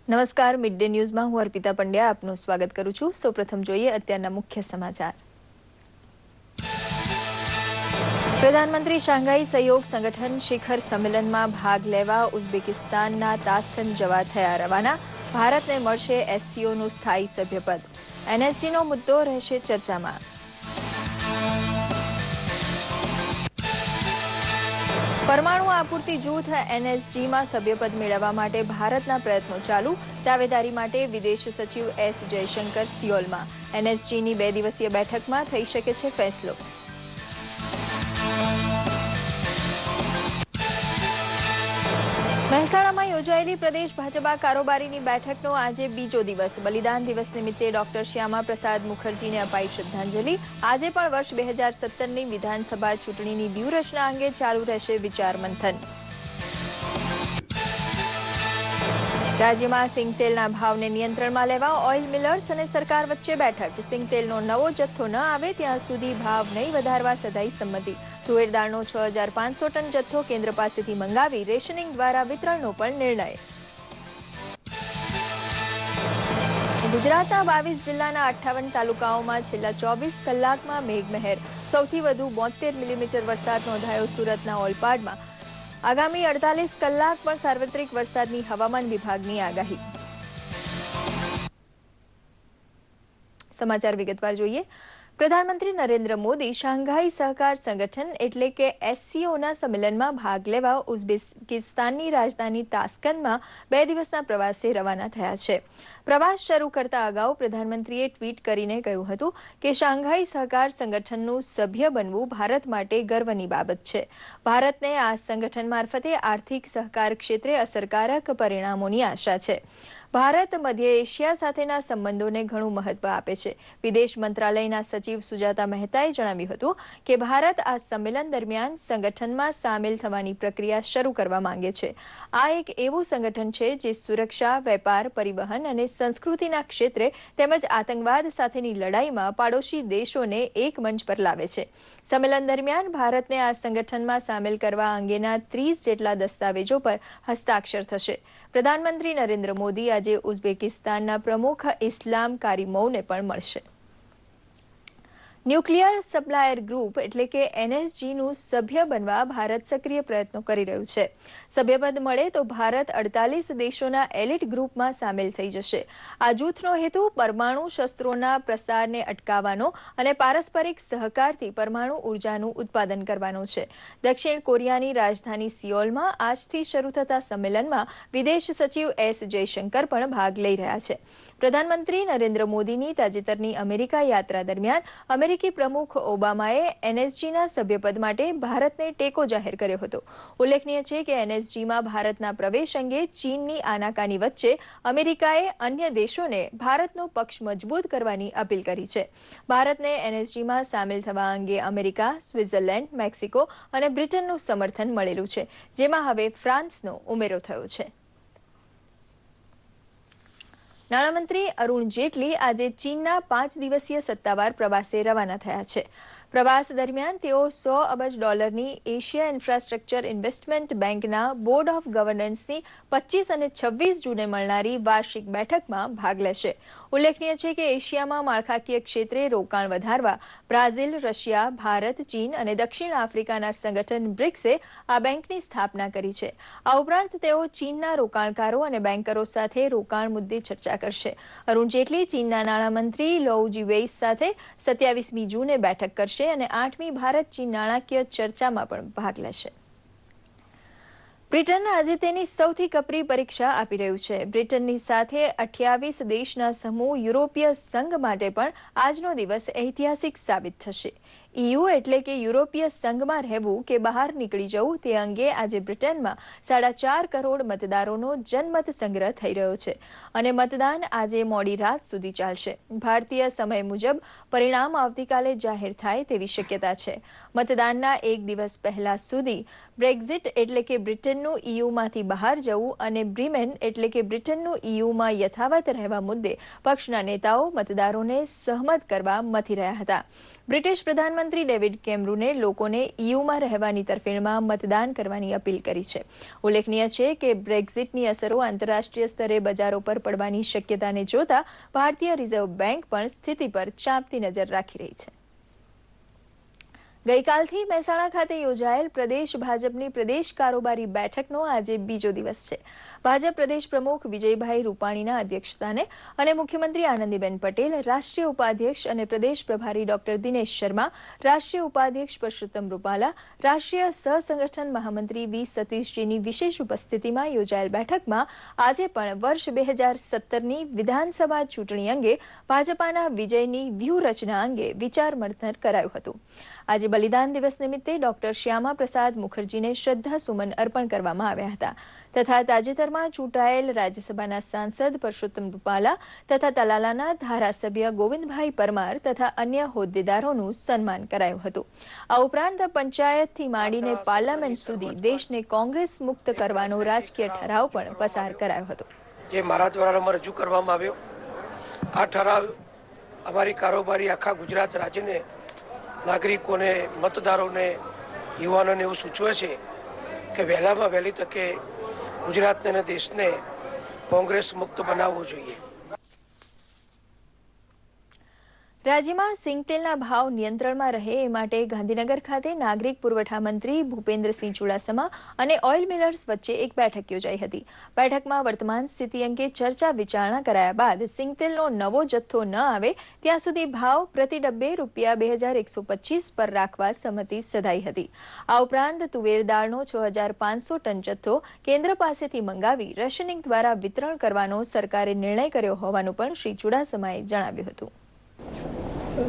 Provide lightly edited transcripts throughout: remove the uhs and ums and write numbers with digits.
નમસ્કાર, mid day ન્યૂઝમાં હું અર્પિતા પંડ્યા આપનું સ્વાગત કરું છું। સૌપ્રથમ જોઈએ અત્યારના મુખ્ય સમાચાર। પ્રધાનમંત્રી શાંઘાઈ સહયોગ સંગઠન શિખર સંમેલનમાં ભાગ લેવા ઉઝબેકિસ્તાનના તાસ્કંદ જવા થયા રવાના। ભારતને મળશે એસસીઓનું સ્થાયી સભ્યપદ। એનએસજીનો મુદ્દો રહેશે ચર્ચામાં। પરમાણુ આપૂર્તિ જૂથ એનએસજીમાં સભ્યપદ મેળવવા માટે ભારતના પ્રયત્નો ચાલુ। દાવેદારી માટે વિદેશ સચિવ એસ જયશંકર સિયોલમાં। એનએસજીની 2 દિવસીય બેઠકમાં થઈ શકે છે ફેસલો। મહેસાણામાં યોજાયેલી પ્રદેશ ભાજપા કારોબારીની બેઠકનો આજે બીજો દિવસ। બલિદાન દિવસ નિમિત્તે ડોક્ટર શ્યામા પ્રસાદ મુખર્જીને અપાઈ શ્રદ્ધાંજલિ। આજે પણ વર્ષ 2017ની વિધાનસભા ચૂંટણીની વ્યૂહરચના અંગે ચાલુ રહેશે વિચાર મંથન। રાજ્યમાં સિંગતેલના ભાવને નિયંત્રણમાં લેવા ઓઇલ મિલર્સ અને સરકાર વચ્ચે બેઠક। સિંગતેલનો નવો જથ્થો ન આવે ત્યાં સુધી ભાવ નહીં વધારવા સધાઈ સંમતિ। તુવેર દાળનો 6500 ટન જથ્થો કેન્દ્ર પાસેથી મંગાવી રેશનિંગ દ્વારા વિતરણનો પણ નિર્ણય। ગુજરાતના 22 જિલ્લાના 58 તાલુકાઓમાં છેલ્લા 24 કલાકમાં મેઘમહેર। સૌથી વધુ 72 મિલીમીટર વરસાદ નોંધાયો સુરતના ઓલપાડમાં। આગામી 48 કલાક પણ સાર્વત્રિક વરસાદની હવામાન વિભાગની આગાહી। સમાચાર વિગતવાર જોઈએ। પ્રધાનમંત્રી નરેન્દ્ર મોદી શાંઘાઈ સહકાર સંગઠન એટલે કે એસસીઓના સંમેલનમાં ભાગ લેવા ઉઝબેકિસ્તાનની રાજધાની તાસ્કંદમાં 2 દિવસના પ્રવાસે રવાના થયા છે। પ્રવાસ શરૂ કરતા અગાઉ પ્રધાનમંત્રીએ ટ્વીટ કરીને કહ્યું હતું કે શાંઘાઈ સહકાર સંગઠનનું સભ્ય બનવું ભારત માટે ગર્વની બાબત છે। ભારતને આ સંગઠન મારફતે આર્થિક સહકાર ક્ષેત્રે અસરકારક પરિણામોની આશા છે। ભારત મધ્ય એશિયા સાથેના સંબંધોને ઘણું મહત્વ આપે છે। વિદેશ મંત્રાલયના સચિવ સુજાતા મહેતાએ જણાવ્યું હતું કે ભારત આ સંમેલન દરમિયાન સંગઠનમાં સામેલ થવાની પ્રક્રિયા શરૂ કરવા માંગે છે। આ એક એવું સંગઠન છે જે સુરક્ષા, વેપાર, પરિવહન અને સંસ્કૃતિના ક્ષેત્રે તેમજ આતંકવાદ સાથેની લડાઈમાં પાડોશી દેશોને એક મંચ પર લાવે છે। સંમેલન દરમિયાન ભારતને આ સંગઠનમાં સામેલ કરવા અંગેના 30 જેટલા દસ્તાવેજો પર હસ્તાક્ષર થશે। પ્રધાનમંત્રી નરેન્દ્ર મોદી આજે ઉઝબેકિસ્તાનના પ્રમુખ ઇસ્લામ કારીમોવને પણ મળશે। ન્યુક્લિયર સપ્લાયર ગ્રુપ એટલે કે એનએસજીનું સભ્ય બનવા ભારત સક્રિય પ્રયત્નો કરી રહ્યું છે। સભ્યપદ મળે તો ભારત 48 દેશોના એલિટ ગ્રુપમાં સામેલ થઈ જશે। આ જૂથનો હેતુ પરમાણુ શસ્ત્રોના પ્રસારને અટકાવવાનો અને પારસ્પરિક સહકારથી પરમાણુ ઉર્જાનું ઉત્પાદન કરવાનો છે। દક્ષિણ કોરિયાની રાજધાની સિયોલમાં આજથી શરૂ થતા સંમેલનમાં વિદેશ સચિવ એસ જયશંકર પણ ભાગ લઈ રહ્યા છે। પ્રધાનમંત્રી નરેન્દ્ર મોદીની તાજેતરની અમેરિકા યાત્રા દરમિયાન અમેરિકી પ્રમુખ ઓબામાએ એનએસજીના સભ્યપદ માટે ભારતને ટેકો જાહેર કર્યો હતો। ઉલ્લેખનીય છે કે એનએસજીમાં ભારતના પ્રવેશ અંગે ચીનની આનાકાની વચ્ચે અમેરિકાએ અન્ય દેશોને ભારતનો પક્ષ મજબૂત કરવાની અપીલ કરી છે। ભારતને એનએસજીમાં સામેલ થવા અંગે અમેરિકા, સ્વિટ્ઝરલેન્ડ, મેક્સિકો અને બ્રિટનનું સમર્થન મળેલું છે, જેમાં હવે ફ્રાન્સનો ઉમેરો થયો છે। નાણામંત્રી અરુણ જેટલી આજે ચીનના 5 દિવસીય સત્તાવાર પ્રવાસે રવાના થયા છે। પ્રવાસ દરમિયાન તેઓ $100 અબજ એશિયા ઇન્ફ્રાસ્ટ્રક્ચર ઇન્વેસ્ટમેન્ટ બેંકના બોર્ડ ઓફ ગવર્નન્સની 25 અને 26 જૂને મળનારી વાર્ષિક બેઠકમાં ભાગ લેશે। ઉલ્લેખનીય છે કે એશિયામાં માળખાકીય ક્ષેત્રે રોકાણ વધારવા બ્રાઝિલ, રશિયા, ભારત, ચીન અને દક્ષિણ આફ્રિકાના સંગઠન બ્રિક્સે આ બેંકની સ્થાપના કરી છે। આ ઉપરાંત તેઓ ચીનના રોકાણકારો અને બેન્કરો સાથે રોકાણ મુદ્દે ચર્ચા કરશે। અરુણ જેટલી ચીનના નાણામંત્રી લૌ જીવેઇસ સાથે 27મી જૂને બેઠક કરશે અને 8મી ભારત ચીન નાણાકીય ચર્ચામાં પણ ભાગ લેશે। બ્રિટન આજે તેની સૌથી કપરી પરીક્ષા આપી રહ્યું છે। બ્રિટનની સાથે 28 દેશના સમૂહ યુરોપીય સંઘ માટે પણ આજનો દિવસ ઐતિહાસિક સાબિત થશે। EU એટલે કે યુરોપીય સંઘમાં રહેવું કે બહાર નીકળી જવું તે અંગે આજે બ્રિટનમાં 4.5 કરોડ મતદારોનો જનમત સંગ્રહ થઈ રહ્યો છે અને મતદાન આજે મોડી રાત સુધી ચાલશે। ભારતીય સમય મુજબ પરિણામ આવતીકાલે જાહેર થાય તેવી શક્યતા છે। મતદાનના એક દિવસ પહેલા સુધી બ્રેક્ઝિટ એટલે કે બ્રિટનનું EUમાંથી બહાર જવું અને બ્રીમેન એટલે કે બ્રિટનનું EUમાં યથાવત રહેવા મુદ્દે પક્ષના નેતાઓ મતદારોને સહમત કરવા મથી રહ્યા હતા। બ્રિટિશ પ્રધાનમંત્રી ગૃહમંત્રી ડેવિડ કેમરૂને લોકોને ઈયુમાં રહેવાની તરફેણમાં મતદાન કરવાની અપીલ કરી છે. ઉલ્લેખનીય છે કે બ્રેક્ઝિટની અસરો આંતરરાષ્ટ્રીય સ્તરે બજારો પર પડવાની શક્યતાને જોતા ભારતીય રિઝર્વ બેંક પણ સ્થિતિ પર ચાંપતી નજર રાખી રહી છે. ગઈકાલથી મહેસાણા ખાતે યોજાયેલ પ્રદેશ ભાજપની પ્રદેશ કારોબારી બેઠકનો આજે બીજો દિવસ છે. ભાજપ પ્રદેશ પ્રમુખ વિજયભાઈ રૂપાણીના અધ્યક્ષસ્થાને અને મુખ્યમંત્રી આનંદીબેન પટેલ, રાષ્ટ્રીય ઉપાધ્યક્ષ અને પ્રદેશ પ્રભારી ડોક્ટર દિનેશ શર્મા, રાષ્ટ્રીય ઉપાધ્યક્ષ પરસોત્તમ રૂપાલા, રાષ્ટ્રીય સહસંગઠન મહામંત્રી વી સતીશજીની વિશેષ ઉપસ્થિતિમાં યોજાયેલ બેઠકમાં આજે પણ વર્ષ 2017ની વિધાનસભા ચૂંટણી અંગે ભાજપાના વિજયની વ્યૂહરચના અંગે વિચાર મંથન કરાયું હતું. આજે બલિદાન દિવસ નિમિત્તે ડોક્ટર શ્યામા પ્રસાદ મુખર્જીને શ્રદ્ધાસુમન અર્પણ કરવામાં આવ્યા હતા તથા તાજેતરમાં ચૂંટાયેલ રાજ્યસભાના સાંસદ પરસોત્તમ રૂપાલા તથા તલાલાના ધારાસભ્ય ગોવિંદભાઈ પરમાર તથા અન્ય હોદ્દેદારોનું સન્માન કરાયું હતું. આ ઉપરાંત પંચાયતથી માંડીને પાર્લામેન્ટ સુધી દેશને કોંગ્રેસ મુક્ત કરવાનો રાજકીય ઠરાવ પણ પસાર કરાયો હતો. જે મારા દ્વારા રજૂ કરવામાં આવ્યો, આ ઠરાવ અમારી કારોબારી આખા ગુજરાત રાજ્યને, નાગરિકોને, મતદારોને, યુવાનોને એવું સૂચવે છે કે વહેલામાં વહેલી તકે ગુજરાતને અને દેશને કોંગ્રેસ મુક્ત બનાવવો જોઈએ. રાજ્યમાં સિંગતેલના ભાવ નિયંત્રણમાં રહે એ માટે ગાંધીનગર ખાતે નાગરિક પુરવઠા મંત્રી ભૂપેન્દ્રસિંહ ચુડાસમા અને ઓઇલ મિલર્સ વચ્ચે એક બેઠક યોજાઈ હતી. બેઠકમાં વર્તમાન સ્થિતિ અંગે ચર્ચા વિચારણા કરાયા બાદ સિંગતેલનો નવો જથ્થો ન આવે ત્યાં સુધી ભાવ પ્રતિ ડબ્બે ₹2125 પર રાખવા સંમતિ સધાઈ હતી. આ ઉપરાંત તુવેર દાળનો 6500 ટન જથ્થો કેન્દ્ર પાસેથી મંગાવી રેશનિંગ દ્વારા વિતરણ કરવાનો સરકારે નિર્ણય કર્યો હોવાનું પણ શ્રી ચુડાસમાએ જણાવ્યું હતું.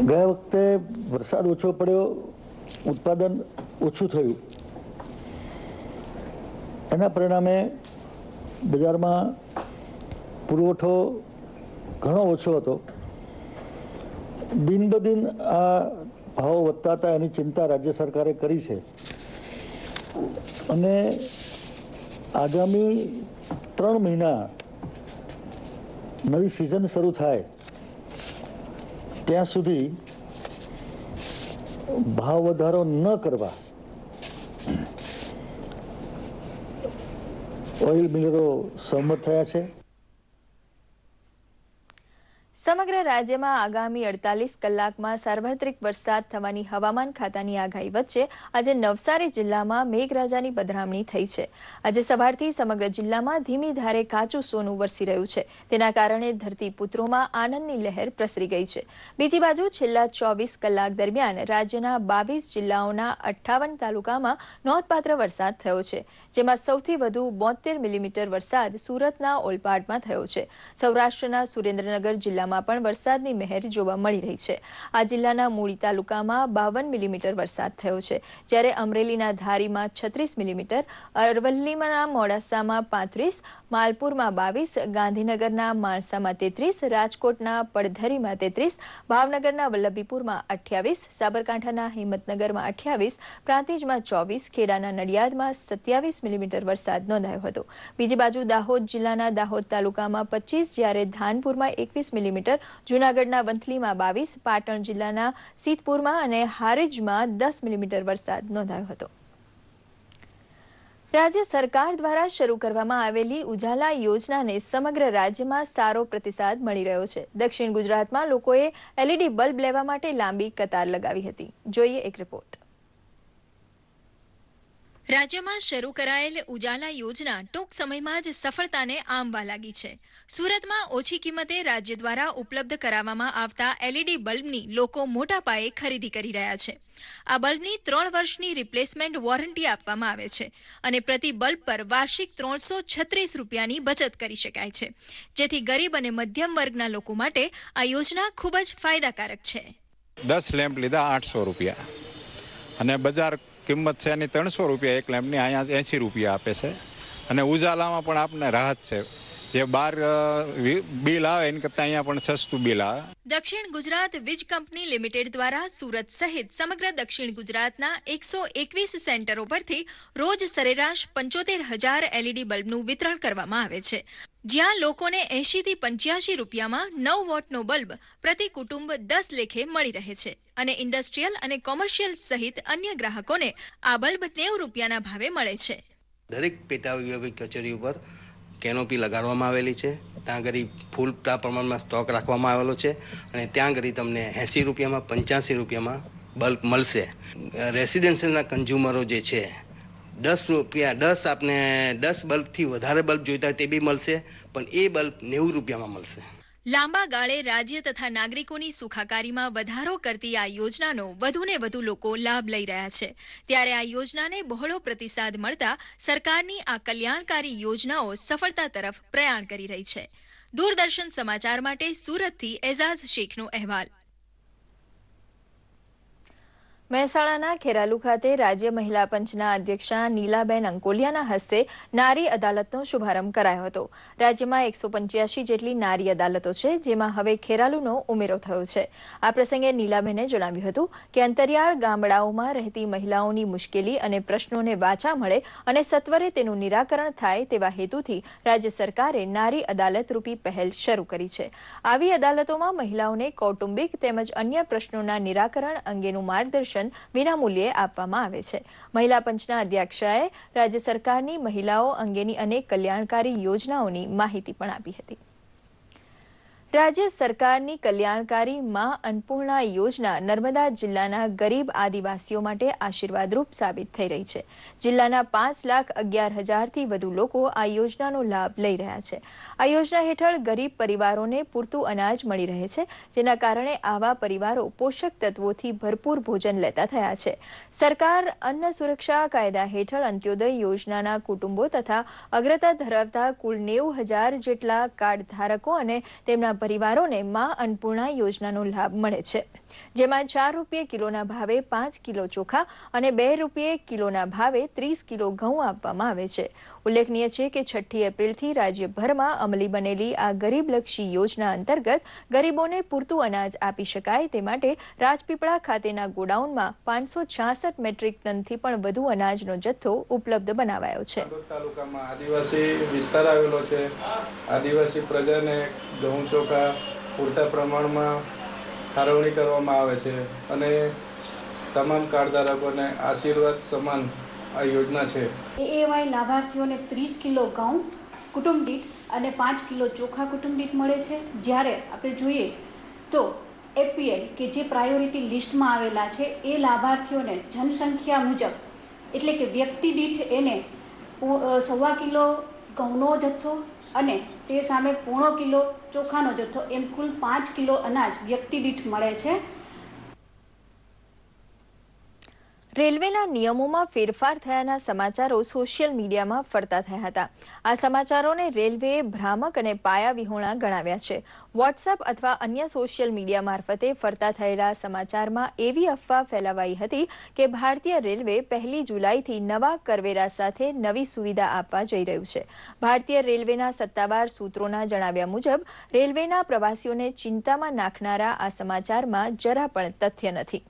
ગયા વખતે વરસાદ ઓછો પડ્યો, ઉત્પાદન ઓછું થયું, એના પરિણામે બજારમાં પુરવઠો ઘણો ઓછો હતો. દિન બદિન આ ભાવો વધતા હતા, એની ચિંતા રાજ્ય સરકારે કરી છે અને આગામી 3 મહિના નવી સિઝન શરૂ થાય ત્યાં સુધી ભાવ વધારો ન કરવા ઓઇલ મિલરો સહમત થયા છે. સમગ્ર રાજ્યમાં આગામી 48 કલાકમાં સાર્વત્રિક વરસાદ થવાની હવામાન ખાતાની આગાહી વચ્ચે આજે નવસારી જિલ્લામાં મેઘરાજાની પધરામણી થઈ છે. આજે સવારથી સમગ્ર જિલ્લામાં ધીમી ધારે કાચું સોનું વરસી રહ્યું છે. તેના કારણે ધરતીપુત્રોમાં આનંદની લહેર પ્રસરી ગઈ છે. બીજી બાજુ છેલ્લા 24 કલાક દરમિયાન રાજ્યના 22 જિલ્લાઓના 58 તાલુકામાં નોંધપાત્ર વરસાદ થયો છે, જેમાં સૌથી વધુ 72 મિલીમીટર વરસાદ સુરતના ઓલપાડમાં થયો છે. સૌરાષ્ટ્રના સુરેન્દ્રનગર જિલ્લામાં પણ વરસાદની મહેર જોવા મળી રહી છે. આ જિલ્લાના મૂળી તાલુકામાં 52 મિલીમીટર વરસાદ થયો છે, જ્યારે અમરેલીના ધારીમાં 36 મિલીમીટર, અરવલ્લીના મોડાસામાં 35, માલપુરમાં 22, ગાંધીનગરના માણસામાં 33, રાજકોટના પડધરીમાં 33, ભાવનગરના વલ્લભીપુરમાં 28, સાબરકાંઠાના હિંમતનગરમાં 28, પ્રાંતિજમાં 24, ખેડાના નડિયાદમાં 27 મિલીમીટર વરસાદ નોંધાયો હતો. બીજી બાજુ દાહોદ જિલ્લાના દાહોદ તાલુકામાં 25, જ્યારે ધાનપુરમાં 21 મિલીમીટર, જૂનાગઢના વંથલીમાં 22, પાટણ જિલ્લાના સિદ્ધપુરમાં અને હારીજમાં 10 મિલીમીટર વરસાદ નોંધાયો હતો. રાજ્ય સરકાર દ્વારા શરૂ કરવામાં આવેલી ઉજાલા યોજનાને સમગ્ર રાજ્યમાં સારો પ્રતિસાદ મળી રહ્યો છે. દક્ષિણ ગુજરાતમાં લોકોએ એલઈડી બલ્બ લેવા માટે લાંબી કતાર લગાવી હતી. જોઈએ એક રિપોર્ટ. રાજ્યમાં શરૂ કરાયેલ ઉજાલા યોજના ટૂંક સમયમાં જ સફળતાને આંબવા લાગી છે. સુરતમાં ઓછી કિંમતે રાજ્ય દ્વારા ઉપલબ્ધ કરાવવામાં આવતા એલઈડી બલ્બની લોકો મોટા પાયે ખરીદી કરી રહ્યા છે. આ બલ્બની 3 વર્ષની રિપ્લેસમેન્ટ વોરંટી આપવામાં આવે છે અને પ્રતિ બલ્બ પર વાર્ષિક ₹336ની બચત કરી શકાય છે, જેથી ગરીબ અને મધ્યમ વર્ગના લોકો માટે આ યોજના ખૂબ જ ફાયદાકારક છે. 10 લેમ્પ લીધા ₹800 અને બજાર કિંમત છે એની ₹300 એક લેમ્પની, અહીંયા ₹80 આપે છે અને ઉજાલામાં પણ આપને રાહત છે. જે બહાર બિલ આવે એની કરતાં અહીંયા પણ સસ્તું બિલ આવે. દક્ષિણ ગુજરાત વીજ કંપની લિમિટેડ દ્વારા સુરત સહિત સમગ્ર દક્ષિણ ગુજરાતના 121 સેન્ટરો પરથી રોજ સરેરાશ 75,000 LED બલ્બનું વિતરણ કરવામાં આવે છે, જ્યાં લોકોને 80 થી 85 રૂપિયામાં 9 વોટનો બલ્બ પ્રતિ કુટુંબ 10 લેખે મળી રહે છે અને ઇન્ડસ્ટ્રીયલ અને કોમર્શિયલ સહિત અન્ય ગ્રાહકોને આ બલ્બ 90 રૂપિયાના ભાવે મળે છે. દરેક પેટા વિભાગીય કચેરી ઉપર કેનોપી લગાડવામાં આવેલી છે. ત્યાં આગળ ફૂલ પ્રમાણમાં સ્ટોક રાખવામાં આવેલો છે અને ત્યાં આગળ તમને 80 રૂપિયામાં 85 રૂપિયામાં બલ્બ મળશે. રેસિડેન્શિયલના કન્ઝ્યુમરો જે છે 10 રૂપિયા 10 આપને 10 બલ્બથી વધારે બલ્બ જોઈતા હોય તે બી મળશે, પણ એ બલ્બ 90 રૂપિયામાં મળશે. લાંબા ગાળે રાજ્ય તથા નાગરિકોની સુખાકારીમાં વધારો કરતી આ યોજનાનો વધુને વધુ લોકો લાભ લઈ રહ્યા છે, ત્યારે આ યોજનાને બહોળો પ્રતિસાદ મળતા સરકારની આ કલ્યાણકારી યોજનાઓ સફળતા તરફ પ્રયાણ કરી રહી છે. દૂરદર્શન સમાચાર માટે સુરતથી એઝાઝ શેખનો અહેવાલ. મહેસાણાના ખેરાલુ ખાતે રાજ્ય મહિલા પંચના અધ્યક્ષા નીલાબેન અંકોલિયાના હસ્તે નારી અદાલતનો શુભારંભ કરાયો હતો. રાજ્યમાં 185 જેટલી નારી અદાલતો છે, જેમાં હવે ખેરાલુનો ઉમેરો થયો છે. આ પ્રસંગે નીલાબેને જણાવ્યું હતું કે અંતરિયાળ ગામડાઓમાં રહેતી મહિલાઓની મુશ્કેલી અને પ્રશ્નોને વાચા મળે અને સત્વરે તેનું નિરાકરણ થાય તેવા હેતુથી રાજ્ય સરકારે નારી અદાલત રૂપી પહેલ શરૂ કરી છે. આવી અદાલતોમાં મહિલાઓને કૌટુંબિક તેમજ અન્ય પ્રશ્નોના નિરાકરણ અંગેનું માર્ગદર્શન વિનામૂલ્યે આપવામાં આવે છે. મહિલા પંચના અધ્યક્ષાએ રાજ્ય સરકારની મહિલાઓ અંગેની અનેક કલ્યાણકારી યોજનાઓની માહિતી પણ આપી હતી. રાજ્ય સરકારની કલ્યાણકારી માં અન્નપૂર્ણા યોજના નર્મદા જિલ્લાના ગરીબ આદિવાસીઓ માટે આશીર્વાદરૂપ સાબિત થઈ રહી છે. જિલ્લાના 5,11,000થી વધુ લોકો આ યોજનાનો લાભ લઈ રહ્યા છે. આ યોજના હેઠળ ગરીબ પરિવારોને પૂરતું અનાજ મળી રહે છે, જેના કારણે આવા પરિવારો પોષક તત્વોથી ભરપૂર ભોજન લેતા થયા છે. સરકાર અન્ન સુરક્ષા કાયદા હેઠળ અંત્યોદય યોજનાના કુટુંબો તથા અગ્રતા ધરાવતા કુલ 90,000 જેટલા કાર્ડ ધારકો અને તેમના પરિવારોને માં અન્નપૂર્ણા યોજનાનો લાભ મળે છે, જેમાં 4 રૂપિયા કિલોના ભાવે 5 કિલો ચોખા અને 2 રૂપિયા કિલોના ભાવે 30 કિલો ઘઉં આપવામાં આવે છે. ઉલ્લેખનીય છે કે 6 એપ્રિલથી રાજ્યભરમાં અમલી બનેલી આ ગરીબલક્ષી યોજના અંતર્ગત ગરીબોને પૂરતું અનાજ આપી શકાય તે માટે રાજપીપળા ખાતેના ગોડાઉનમાં 566 મેટ્રિક ટનથી પણ વધુ અનાજનો જથ્થો ઉપલબ્ધ બનાવાયો છે. તાલુકામાં આદિવાસી વિસ્તાર આવેલો છે. આદિવાસી પ્રજાને ઘઉં ચોખા પૂરતા પ્રમાણમાં ફાળવણી કરવામાં આવે છે અને તમામ કાર્ડધારકોને આશીર્વાદ સમાન આ યોજના છે. એએવાય લાભાર્થીઓને 30 કિલો ઘઉં કુટુંબ દીઠ અને 5 કિલો ચોખા કુટુંબ દીઠ મળે છે. જ્યારે આપણે જોઈએ તો એપીએલ કે જે પ્રાયોરિટી લિસ્ટમાં આવેલા છે એ લાભાર્થીઓને જનસંખ્યા મુજબ એટલે કે વ્યક્તિ દીઠ એને 1.25 કિલો ઘઉંનો જથ્થો અને તે સામે 0.5 કિલો ચોખાનો જથ્થો એમ કુલ 5 કિલો અનાજ વ્યક્તિ દીઠ મળે છે. રેલવેના નિયમોમાં ફેરફાર થયાના સમાચારો સોશિયલ મીડિયામાં ફરતા થયા હતા. આ સમાચારોને રેલવેએ ભ્રામક અને પાયાવિહોણા ગણાવ્યા છે. વોટ્સએપ અથવા અન્ય સોશિયલ મીડિયા મારફતે ફરતા થયેલા સમાચારમાં એવી અફવા ફેલાવાઈ હતી કે ભારતીય રેલવે 1 જુલાઈથી નવા કરવેરા સાથે નવી સુવિધા આપવા જઈ રહ્યું છે. ભારતીય રેલવેના સત્તાવાર સૂત્રોના જણાવ્યા મુજબ રેલવેના પ્રવાસીઓને ચિંતામાં નાખનારા આ સમાચારમાં જરા પણ તથ્ય નથી.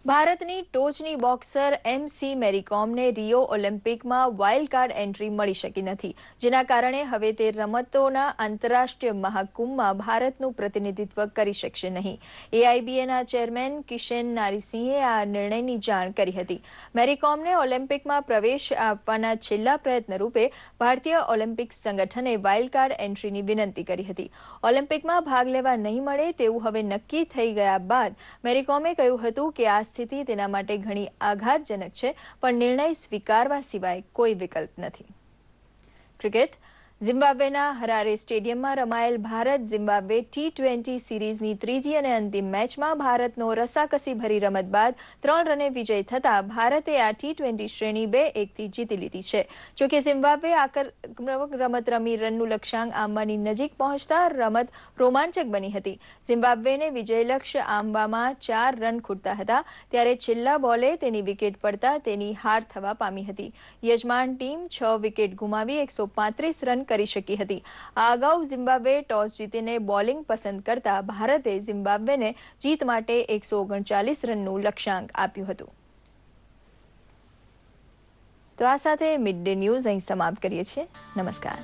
ભારતની ટોચની બોક્સર MC મેરીકોમને રિયો ઓલિમ્પિકમાં વાઇલ્ડ કાર્ડ એન્ટ્રી મળી શકી નથી, જેના કારણે હવે તે રમતોના આંતરરાષ્ટ્રીય મહાકુંભમાં ભારતનું પ્રતિનિધિત્વ કરી શકશે નહીં. AIBAના ચેરમેન કિશન નારીસિંહે આ નિર્ણયની જાણ કરી હતી. મેરીકોમને ઓલિમ્પિકમાં પ્રવેશ આપવાના છેલ્લા પ્રયત્ન રૂપે ભારતીય ઓલિમ્પિક સંગઠને વાઇલ્ડ કાર્ડ એન્ટ્રીની વિનંતી કરી હતી. ઓલિમ્પિકમાં ભાગ લેવા નહીં મળે તેવું હવે નક્કી થઈ ગયા બાદ મેરીકોમે કહ્યું હતું કે આ સ્થિતિ તેના માટે ઘણી આઘાતજનક છે, પણ નિર્ણય સ્વીકારવા સિવાય કોઈ વિકલ્પ નથી. ક્રિકેટ ઝિમ્બાબ્વેના હરારે સ્ટેડિયમમાં રમાયેલ ભારત ઝિમ્બાબ્વે T20 સિરીઝની ત્રીજી અને અંતિમ મેચમાં ભારતનો રસાકસીભરી રમત બાદ 3 રને વિજય થતા ભારતે આ T20 શ્રેણી 2-1થી જીતી લીધી છે. જોકે ઝિમ્બાબ્વે આક્રમક રમત રમી રનનું લક્ષ્યાંક આંબાની નજીક પહોંચતા રમત રોમાંચક બની હતી. ઝિમ્બાબ્વેને વિજયલક્ષ્ય આંબામાં 4 રન ખૂટતા હતા ત્યારે છેલ્લા બોલે તેની વિકેટ પડતા તેની હાર થવા પામી હતી. યજમાન ટીમ 6 વિકેટ ગુમાવી 135 રન કરી શકી હતી. આ અગાઉ ઝિમ્બાબ્વે ટોસ જીતીને બોલિંગ પસંદ કરતા ભારતે ઝિમ્બાબ્વેને જીત માટે 139 રનનું લક્ષ્યાંક આપ્યું હતું. તો આ સાથે મિડ ડે ન્યૂઝ અહીં સમાપ્ત કરીએ છીએ. નમસ્કાર.